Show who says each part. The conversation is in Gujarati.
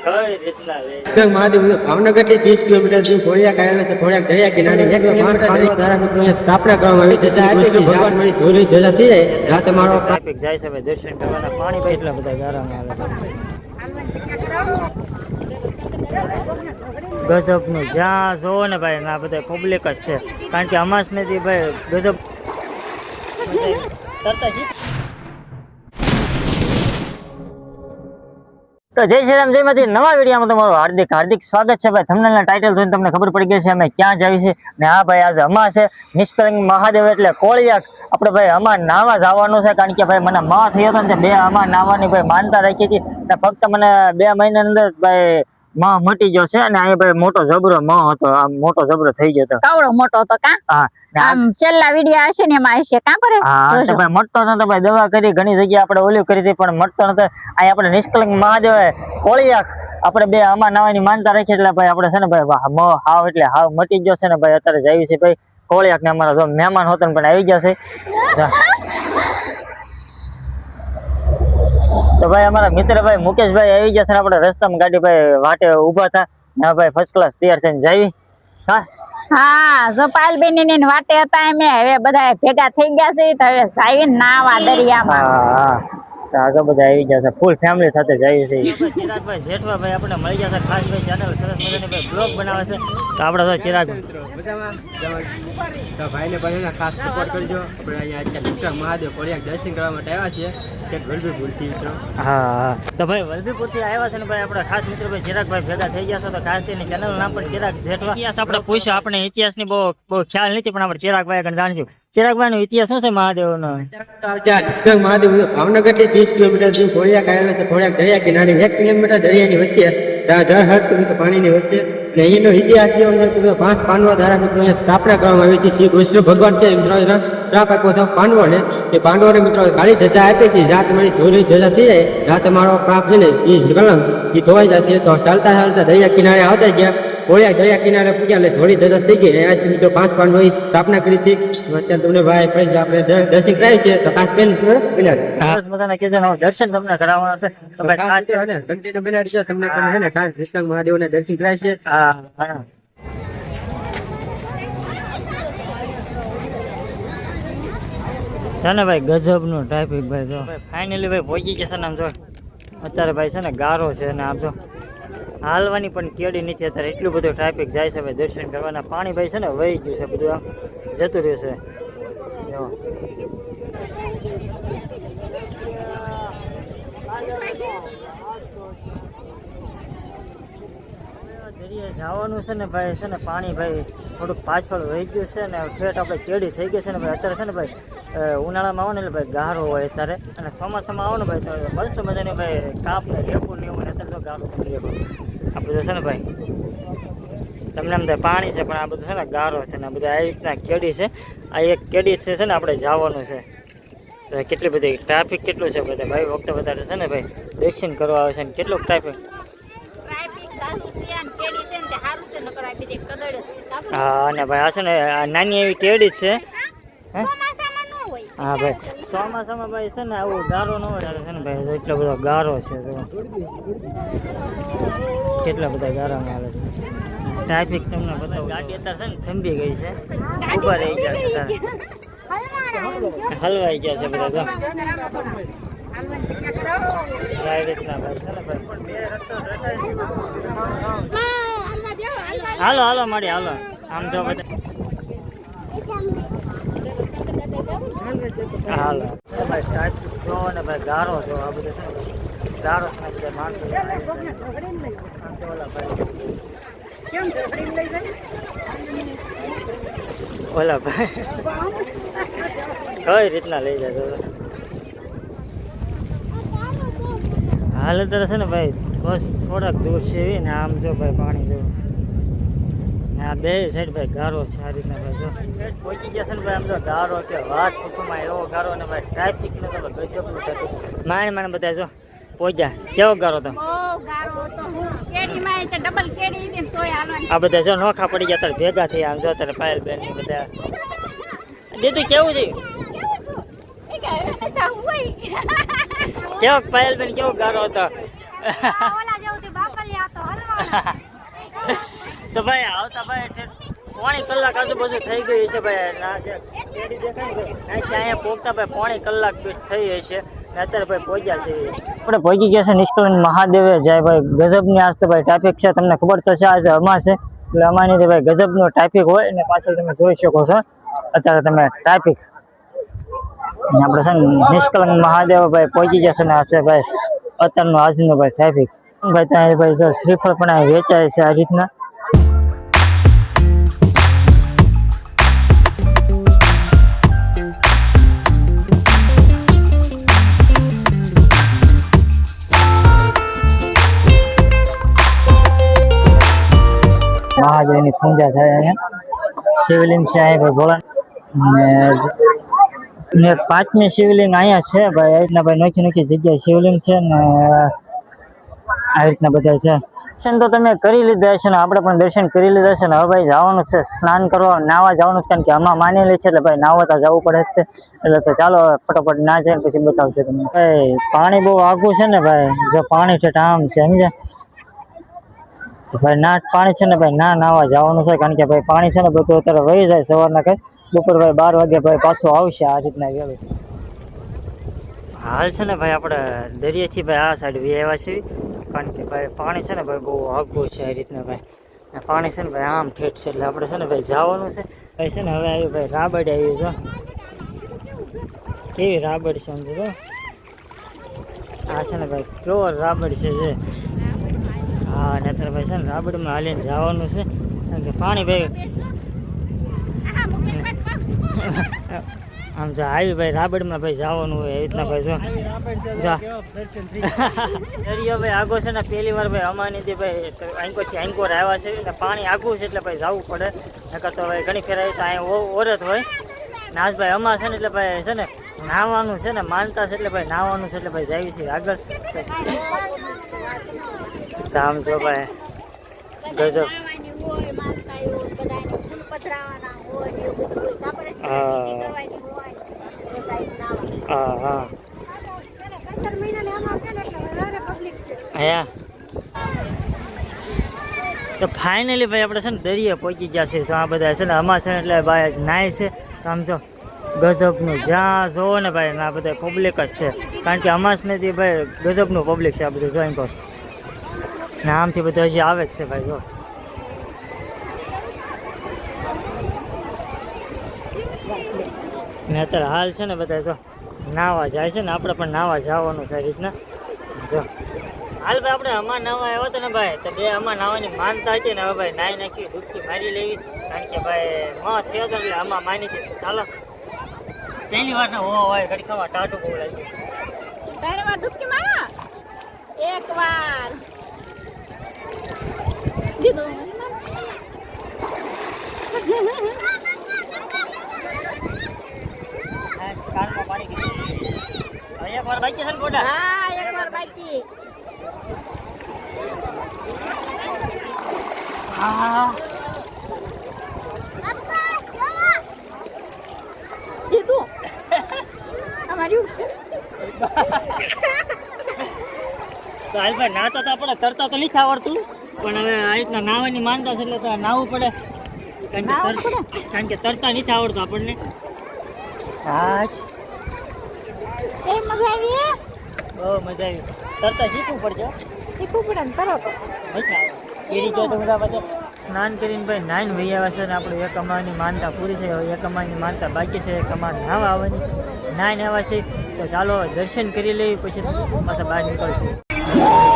Speaker 1: મહાદેવ ભાવનગર થી 30 કિલોમીટર દૂર ઘોડિયા કાયલા છે. ઘોડિયા દરિયા કિનારે 105 ધારાસભ્યોની સ્થાપના કરવામાં આવી છે. ભગવાન મળી ધોરી ધજા થઈ જાય રાતે મારો ટ્રાફિક જાય છે. ભાઈ દર્શન કરવાના પાણી ભાઈ એટલા બધા ગારામાં આવે છે. ગજબ નું જ્યાં જોવો ને ભાઈ આ બધા પબ્લિક જ છે. કારણ કે અમાસ નથી ભાઈ ગજબ તો જય શ્રી રામ, જય માતાજી. નવા વિડીયોમાં તમારું હાર્દિક સ્વાગત છે. ભાઈ થંબનેલના ટાઇટલ જોઈને તમને ખબર પડી ગઈ છે અમે ક્યાં જાવી છે. ને હા ભાઈ આજે અમાસ છે. નિષ્કલંક મહાદેવ એટલે કોળિયાક આપણે ભાઈ અમાર નાવા જવાનું છે. કારણ કે ભાઈ મને માં થયો હતો ને બે અમાર નાવાની ભાઈ માનતા રાખી હતી. ફક્ત મને 2 મહિના અંદર ભાઈ માં મટી ગયો છે. અને અહીંયા ભાઈ મોટો જબરો માં હતો. આમ મોટો જબરો થઈ ગયો હતો.
Speaker 2: કાવડો મોટો હતો કા? હા આમ છેલ્લા વિડિયો આવશે ને એમાં આવશે કા પર?
Speaker 1: હા તો ભાઈ મટતો નતો ભાઈ. દવા કરી ઘણી જગ્યાએ આપણે ઓલી કરી હતી પણ મટતો નતો. અહીં આપણે નિષ્કલંક મહાદેવ કોળિયાક આપણે બે અમાર નાવાની માનતા રાખી એટલે ભાઈ આપણે છે ને ભાઈ હાવ એટલે હાવ મટી ગયો છે ને ભાઈ. અત્યારે જાવી છે ભાઈ કોળિયાક ને અમારા જો મહેમાન હોતો ને પણ આવી જશે. તો ભાઈ અમારા મિત્ર ભાઈ મુકેશભાઈ આવી જશે ને આપણે રસ્તામાં ગાડી ભાઈ વાટે ઉભા હતા ને ભાઈ ફર્સ્ટ ક્લાસ તૈયાર થઈને જાવી. હા
Speaker 2: હા જો પાલબેન ની વાટે હતા અમે હવે બધા ભેગા થઈ ગયા છે. તો હવે જાવી નાવા દરિયામાં.
Speaker 1: હા આગળ બધા આવી ગયા છે. ફૂલ ફેમિલી સાથે જઈએ છીએ. ચિરાગભાઈ જેઠવાભાઈ આપણે મળી ગયા છે. ખાસ ભાઈ ચેનલ સરસ મજાની ભાઈ બ્લોગ બનાવે છે. તો આપણે તો ચિરાગ મજામાં તો ભાઈને બધાને ખાસ સપોર્ટ કરજો. આપણે અહીંયા અત્યારે નિષ્કલંક મહાદેવ કોળિયાક દર્શન કરવા માટે આવ્યા છીએ. વલભીપુરથી મિત્રો. હા તો ભાઈ વલભીપુરથી આવ્યા છે ને ભાઈ આપણા ખાસ મિત્ર ભાઈ ચિરાગભાઈ ભેગા થઈ ગયા છે. તો ખાસ એની ચેનલ નામ પણ ચિરાગ જેઠવા. ઇતિહાસ આપણે પૂછ્યો. આપણે ઇતિહાસની બહુ ખ્યાલ નથી પણ આપણે ચિરાગભાઈ આગળ જાણીશું. ચિરાગભાઈ નો ઇતિહાસ શું છે મહાદેવનો? નિષ્કલંક મહાદેવ ભાવનગર થી 30 કિલોમીટર દૂર ઘોડિયા કાયલા છે. ઘોડિયા દરિયા કિનારે 1 કિલોમીટર દરિયાની વચ્ચે પાણીની વચ્ચે. અને અહીંનો ઇતિહાસ એવો છે કે 5 પાંડવો ધારાસભ્યોની સ્થાપના કરવામાં આવી હતી. શ્રી કૃષ્ણ ભગવાન છે શ્રાપ આપ્યો હતો પાંડવોને. એ પાંડવોને મિત્રો કાળી ધજા આપી હતી. જાત મારી ધોરી ધજા થઈ જાય રાત તમારો પાપ છે ને શ્રી કલંક એ ધોવાઈ જશે. તો ચાલતા ચાલતા દરિયા કિનારે આવતા ગયા. કોળિયાક દરિયા કિનારે પૂગ્યા એટલે ધોળી ધજા થઈ ગઈ. આજ મિત્રો 5 પાંડવોની સ્થાપના કરી હતી. અત્યારે તમને ભાઈ આપણે દર્શન કરાય છે. તો ખાસ કરીને દર્શન તમને કરાવવાના છે. તો ભાઈ કન્ટિન્યુ બનાવી છે તમને છે ને ખાસ નિષ્કલંક મહાદેવના દર્શન કરાય છે. હા છે ને ભાઈ ગજબ નું ટ્રાફિક ભાઈ. જો ફાઇનલી ભાઈ પહોંચી જશે ને આમ જો અત્યારે ભાઈ છે ને ગારો છે ને આમ જો હાલવાની પણ કેડી નથી. અત્યારે એટલું બધું ટ્રાફિક જાય છે ભાઈ દર્શન કરવાના. પાણી ભાઈ છે ને વહી ગયું છે બધું આમ જતું રહેશે. દરિયા જવાનું છે ને ભાઈ છે ને પાણી ભાઈ થોડુંક પાછળ વહી ગયું છે ને ઠેઠ આપણે કેડી થઈ ગઈ છે ને ભાઈ. અત્યારે છે ને ભાઈ ઉનાળામાં આવો ને એટલે ભાઈ ગારો હોય અત્યારે. અને ચોમાસામાં આવો ને ભાઈ તો મસ્ત મજાની ભાઈ કાપ ને રેપું ને એવું ને અત્યારે તો ગારો થઈ ગયો. આ બધું છે ને ભાઈ તમને એમ થાય પાણી છે પણ આ બધું છે ને ગારો છે ને આ બધા આ રીતના કેડી છે. આ એક કેડી છે ને આપણે જવાનું છે. તો કેટલી બધી ટ્રાફિક કેટલું છે બધા ભાઈ વખતે વધારે છે ને ભાઈ દર્શન કરવા આવે છે ને કેટલું ટ્રાફિક. હા અને ભાઈ આ છે ને નાની એવી કેડી જ છે. હા ભાઈ ચોમાસામાં ભાઈ છે ને આવું ગારો ન હોય છે ને ભાઈ એટલો બધો ગારો છે. કેટલા બધા ગારામાં આવે છે. ટ્રાફિક તમને બતાવું. ગાડી અત્યારે છે ને થંભી ગઈ છે. ઉભા રહી ગયા છે હલવાઈ ગયા છે બધા. જો રીતના ભાઈ છે ને ભાઈ હાલો હાલો મારી હાલો આમ જો બધા હાલો ભાઈ ટ્રાફિક જો ને ભાઈ ગારો જો આ બધું છે ને ગારો છે બધા માણસો ઓલા ભાઈ કઈ રીતના લઈ જાય હાલ અત્યારે છે ને ભાઈ બસ થોડાક દૂર છે એવી ને આમ જો ભાઈ પાણી જેવું આ બે સાઈડ ભાઈ ગારો છે. આ રીતના ભાઈ જો પહોંચી ગયા છે ને ભાઈ આમ તો ગારો કે વાત પૂછવામાં એવો ગારો ને ભાઈ ટ્રાફિક ને તો ગજબનું ટ્રાફિક માણ માણ બધા જો પહોંચ્યા. કેવો ગારો તો આ બધા જો નોખા પડી ગયા ત્યારે ભેગા થઈ આમ જો ત્યારે પાયલ બેન ને બધા દીદી કેવું થયું કેવો પાયલ બેન કેવો ગારો હતો? તો ભાઈ આવતા ભાઈ પોણી કલાક આજુબાજુ થઈ ગઈ છે ભાઈ ના જે કેડી દેખાય ને અહીંથી અહીંયા પહોંચતા ભાઈ પોણી કલાક થઈ હશે ને અત્યારે ભાઈ પહોંચ્યા છે આપણે પહોંચી ગયા છે નિષ્કલન મહાદેવે જાય ભાઈ ગજબની આજ તો ભાઈ ટ્રાફિક છે તમને ખબર તો છે આજે અમાસ છે એટલે અમાની તો ભાઈ ગજબનો ટ્રાફિક હોય અને પાછળ તમે જોઈ શકો છો અત્યારે તમે ટ્રાફિક આપણે છે ને નિષ્કલન મહાદેવ ભાઈ પહોંચી ગયા છે ને આ છે ભાઈ અત્યારનો આજનો ભાઈ ટ્રાફિક ભાઈ ત્યાં ભાઈ જો શ્રીફળ પણ અહીં વેચાય છે આ રીતના મહાદેવની પૂજા થાય અહીંયા શિવલિંગ છે અહીંયા ભાઈ ભોળા ને પાંચમી શિવલિંગ અહીંયા છે ભાઈ આ રીતના ભાઈ નોખી નોખી જગ્યાએ શિવલિંગ છે ને આ રીતના બધા છે દર્શન તો તમે કરી લીધા છે ને આપણે પણ દર્શન કરી લીધા છે ને હવે ભાઈ જવાનું છે સ્નાન કરવા નાવા જવાનું છે કારણ કે આમાં માનેલી છે એટલે ભાઈ નાવા તો જવું પડે છે એટલે તો ચાલો ફટાફટ ના જાય પછી બતાવશે તમને ભાઈ પાણી બહુ આઘું છે ને ભાઈ જો પાણી છે આમ છે સમજ્યા તો ભાઈ ના પાણી છે ને ભાઈ ના નાવા જવાનું છે કારણ કે ભાઈ પાણી છે ને બધું અત્યારે વહી જાય સવારના કઈ બપોર ભાઈ 12 વાગે ભાઈ પાછું આવશે આ રીતના વેલું હાલ છે ને ભાઈ આપણે દરિયાથી ભાઈ આ સાઈડ વી આવ્યા છીએ કારણ કે ભાઈ પાણી છે ને ભાઈ બહુ આઘું છે આ રીતના ભાઈ પાણી છે ને ભાઈ આમ ઠેઠ છે એટલે આપણે છે ને ભાઈ જવાનું છે ભાઈ છે ને હવે આવ્યું ભાઈ રાબડ આવી જો કેવી રાબડ છે સમજો તો આ છે ને ભાઈ કેવો રાબડ છે જે હા ને અત્યારે ભાઈ છે ને રાબડમાં હાલીને જવાનું છે કારણ કે પાણી ભાઈ આમ જો આવી ભાઈ રાબડમાં ભાઈ જવાનું હોય એવી રીતના ભાઈ જો દરિયો ભાઈ આગો છે ને પહેલી વાર ભાઈ અમાની ભાઈ આંકોથી આંકોર આવ્યા છે ને પાણી આગું છે એટલે ભાઈ જવું પડે નકર તો ભાઈ ઘણી ફેર આવી તો અહીંયા ઓરત હોય નાજ ભાઈ અમા છે ને એટલે ભાઈ છે ને નાહવાનું છે ને માનતા છે એટલે ભાઈ નાહવાનું છે એટલે ભાઈ જાય છે આગળ આમ જો ભાઈ ગજબ હા હા તો ફાઇનલી ભાઈ આપણે છે ને દરિયે પહોંચી ગયા છે તો આ બધા છે ને અમાસ છે ને એટલે ભાઈ નાય છે આમ જો ગજબનું જ્યાં જોવો ને ભાઈ આ બધા પબ્લિક જ છે કારણ કે અમાસ નથી ભાઈ ગજબનું પબ્લિક છે આ બધું જોઈન પર ને આમથી બધું હજી આવે જ છે ભાઈ જો ને અત્યારે હાલ છે ને બધા જો નાવા જાય છે ને આપણે પણ નાવા જવાનું છે રીતના જો હાલ ભાઈ આપણે અમાર નાવા આવ્યા હતા ને ભાઈ તો બે અમાર નાવાની માનતા હતી ને હવે ભાઈ નાઈ નાખી ડૂબકી મારી લેવી કારણ કે ભાઈ માં થયો હતો એટલે આમાં માની હતી ચાલો પહેલી વાર ના હોય ઘડી ખવા ટાટું બહુ લાગ્યું
Speaker 2: ડૂબકી મારા એક વાર દીધું
Speaker 1: કારમાં પાણી ગયું એક વાર બાકી છે ને ગોડા
Speaker 2: હા એક વાર બાકી
Speaker 1: હા
Speaker 2: દીધું અમારું
Speaker 1: તો હાલ ભાઈ નાતા તો આપણે તરતા તો નથી આવડતું પણ હવે આ રીતના નાવાની માનતા છે એટલે તો નાવું પડે કારણ કે તરતા નથી આવડતું આપણને હા
Speaker 2: એ મજા આવી
Speaker 1: બહુ મજા આવી તરતા શીખવું પડશે
Speaker 2: પડે ને તરો તો
Speaker 1: મજા આવે કેરી જો તો બધા બધા સ્નાન કરીને ભાઈ નાઈન વહી આવ્યા છે ને આપણે એક અમાની માનતા પૂરી છે એક અમાની માનતા બાકી છે એક અમાર નાવા આવવાની છે નાઈન આવ્યા છે તો ચાલો દર્શન કરી લઈએ પછી પાછા બહાર નીકળશું